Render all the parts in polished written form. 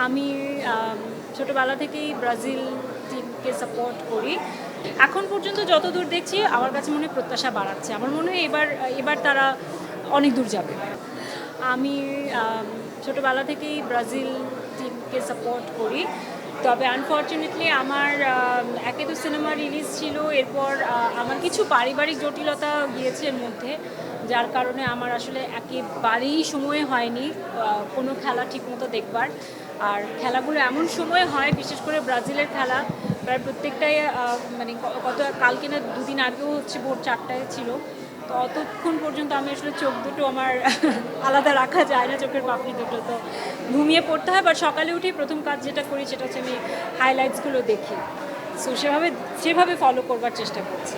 আমি ছোটোবেলা থেকেই ব্রাজিল টিমকে সাপোর্ট করি। এখন পর্যন্ত যতদূর দেখছি আমার কাছে মনে হয় প্রত্যাশা বাড়াচ্ছে। আমার মনে হয় এবার তারা অনেক দূর যাবে। আমি ছোটোবেলা থেকেই ব্রাজিল টিমকে সাপোর্ট করি। তবে আনফর্চুনেটলি আমার একে তো সিনেমা রিলিজ ছিল, এরপর আমার কিছু পারিবারিক জটিলতা গিয়েছে এর মধ্যে, যার কারণে আমার আসলে একেবারেই সময় হয়নি কোনো খেলা ঠিকমতো দেখবার। আর খেলাগুলো এমন সময় হয়, বিশেষ করে ব্রাজিলের খেলা প্রায় প্রত্যেকটাই মানে কালকে না দুদিন আগেও হচ্ছে ভোর 4টায় ছিল। তো অতক্ষণ পর্যন্ত আমি আসলে চোখ দুটো আমার আলাদা রাখা যায় না, চোখের পাপড়ি দুটো, তো ঘুমিয়ে পড়তে হয়। বাট সকালে উঠেই প্রথম কাজ যেটা করি সেটা হচ্ছে আমি হাইলাইটসগুলো দেখি। সো সেভাবে ফলো করবার চেষ্টা করছি।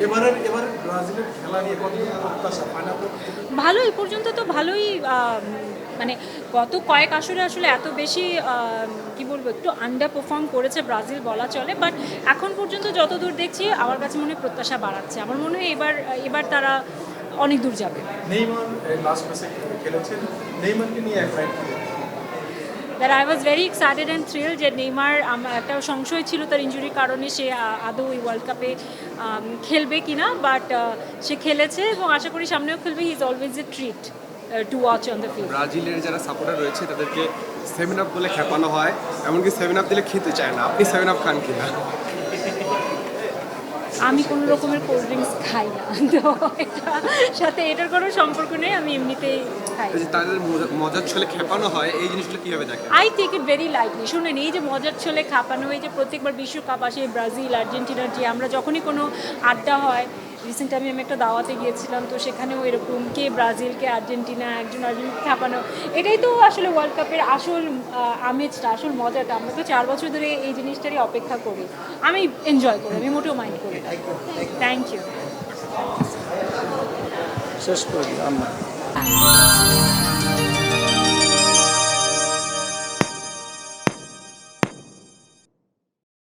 এবারে ব্রাজিলের খেলা নিয়ে কতটুকু প্রত্যাশা? ভালো, এই পর্যন্ত তো ভালোই। মানে গত কয়েক আসরে আসলে এত বেশি কি বলবো, একটু আন্ডার পারফর্ম করেছে ব্রাজিল বলা চলে। বাট এখন পর্যন্ত যতদূর দেখছি আমার কাছে মনে হয় প্রত্যাশা বাড়াচ্ছে। আমার মনে হয় এবার তারা অনেক দূর যাবে। নেইমার লাস্ট ম্যাচে খেলেছেন, নেইমারকে নিয়ে that I was very excited and thrill যে নেইমার, আমার একটা সংশয় ছিল তার ইনজুরির কারণে সে আদৌ এই ওয়ার্ল্ড কাপে খেলবে কি না, বাট সে খেলেছে এবং আশা করি সামনেও খেলবে। He is always a treat to watch on the field. ব্রাজিলের যারা সাপোর্টার রয়েছে তাদেরকে 7 আপ বলে খেপানো হয়, এমনকি 7 আপ দিলে খেতে চায় না। আপনি 7 আপ খান কিনা? আমি কোনো রকমের কোল্ড ড্রিঙ্কস খাই না, তো এটার কোনো সম্পর্ক নেই, আমি এমনিতেই খাই। তাদের মজার ছলে খেপানো হয়, এই জিনিসগুলো কীভাবে দেখেন? I take it very lightly. শুনেন, এই যে মজার ছলে খাপানো, এই যে প্রত্যেকবার বিশ্বকাপ আসে ব্রাজিল আর্জেন্টিনার, যে আমরা যখনই কোনো আড্ডা হয়, রিসেন্ট আমি একটা দাওয়াতে গিয়েছিলাম, তো সেখানেও এরকম কে ব্রাজিল কে আর্জেন্টিনা, একজন আর্জেন্টিনা খাপানো, এটাই তো আসলে ওয়ার্ল্ড কাপের আসল আমেজটা, আসল মজাটা। আমরা তো 4 বছর ধরে এই জিনিসটারই অপেক্ষা করি। আমি এনজয় করি, আমি মোটেও মাইন্ড করি। Thank you. শেষ করি আমরা।